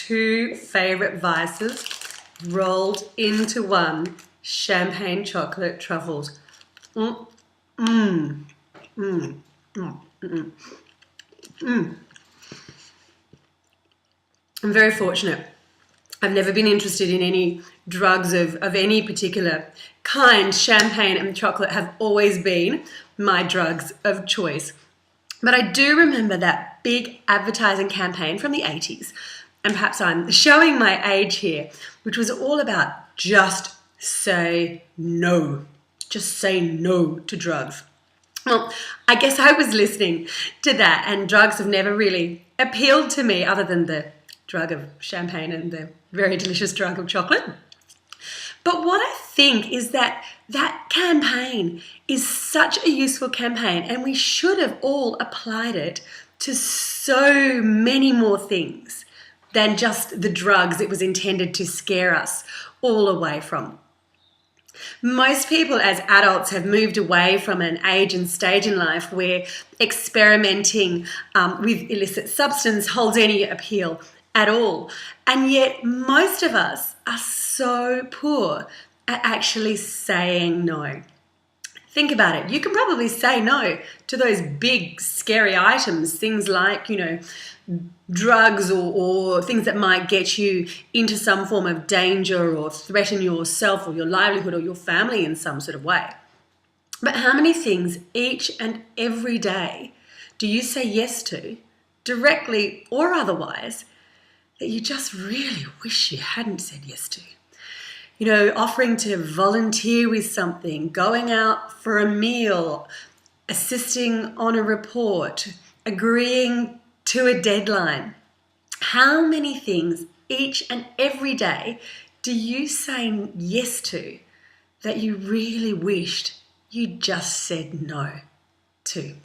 two favorite vices rolled into one: champagne, chocolate, truffles. Mm, mm, mm, mm, mm, mm. I'm very fortunate. I've never been interested in any drugs of any particular kind. Champagne and chocolate have always been my drugs of choice. But I do remember that big advertising campaign from the 80s, and perhaps I'm showing my age here, which was all about just say no. Just say no to drugs. Well, I guess I was listening to that, and drugs have never really appealed to me other than the drug of champagne and the very delicious drug of chocolate. But what I think is that that campaign is such a useful campaign, and we should have all applied it to so many more things than just the drugs it was intended to scare us all away from. Most people as adults have moved away from an age and stage in life where experimenting with illicit substance holds any appeal at all. And yet most of us are so poor at actually saying no. Think about it. You can probably say no to those big, scary items, things like, drugs or things that might get you into some form of danger or threaten yourself or your livelihood or your family in some sort of way. But how many things each and every day do you say yes to, directly or otherwise, that you just really wish you hadn't said yes to? Offering to volunteer with something, going out for a meal, assisting on a report, agreeing to a deadline. How many things each and every day do you say yes to that you really wished you just said no to?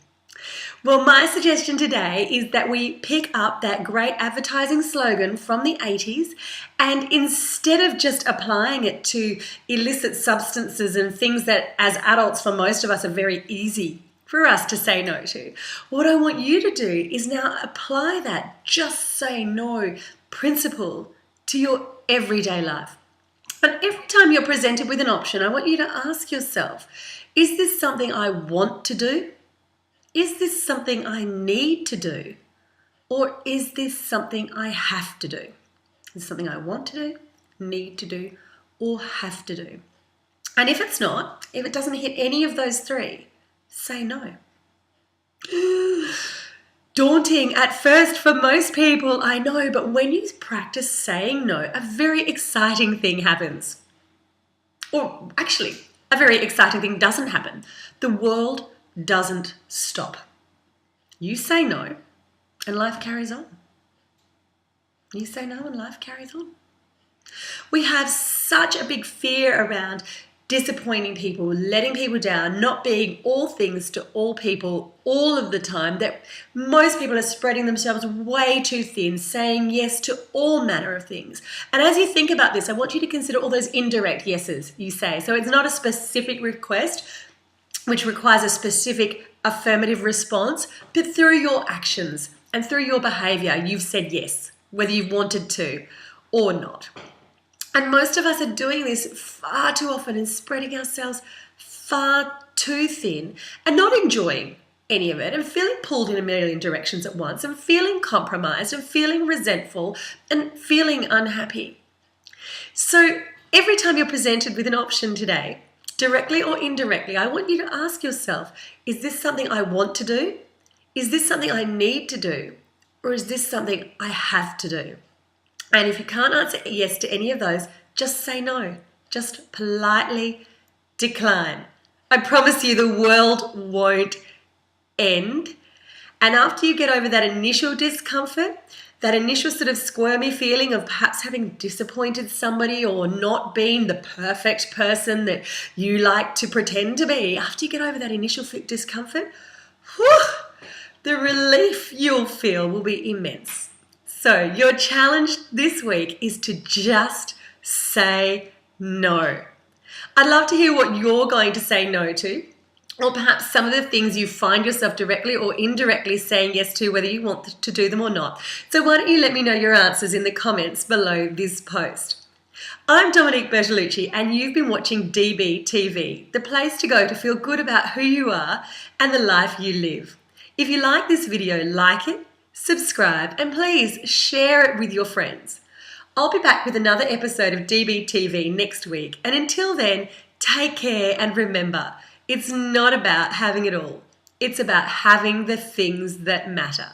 Well, my suggestion today is that we pick up that great advertising slogan from the 80s, and instead of just applying it to illicit substances and things that as adults for most of us are very easy for us to say no to, what I want you to do is now apply that just say no principle to your everyday life. And every time you're presented with an option, I want you to ask yourself, is this something I want to do? Is this something I need to do? Or is this something I have to do? Is it something I want to do, need to do, or have to do? And if it's not, if it doesn't hit any of those three, say no. Daunting at first for most people, I know, but when you practice saying no, a very exciting thing happens. Or actually, a very exciting thing doesn't happen. The world doesn't stop. You say no and life carries on. You say no and life carries on. We have such a big fear around disappointing people, letting people down, not being all things to all people all of the time, that most people are spreading themselves way too thin, saying yes to all manner of things. And as you think about this, I want you to consider all those indirect yeses you say. So it's not a specific request which requires a specific affirmative response, but through your actions and through your behavior, you've said yes, whether you've wanted to or not. And most of us are doing this far too often and spreading ourselves far too thin and not enjoying any of it and feeling pulled in a million directions at once and feeling compromised and feeling resentful and feeling unhappy. So every time you're presented with an option today, directly or indirectly, I want you to ask yourself, is this something I want to do? Is this something I need to do? Or is this something I have to do? And if you can't answer yes to any of those, just say no. Just politely decline. I promise you the world won't end. And after you get over that initial discomfort, that initial sort of squirmy feeling of perhaps having disappointed somebody or not being the perfect person that you like to pretend to be, after you get over that initial discomfort, the relief you'll feel will be immense. So your challenge this week is to just say no. I'd love to hear what you're going to say no to, or perhaps some of the things you find yourself directly or indirectly saying yes to, whether you want to do them or not. So why don't you let me know your answers in the comments below this post. I'm Domonique Bertolucci, and you've been watching DBTV, the place to go to feel good about who you are and the life you live. If you like this video, like it, subscribe, and please share it with your friends. I'll be back with another episode of DBTV next week, and until then, take care and remember, it's not about having it all. It's about having the things that matter.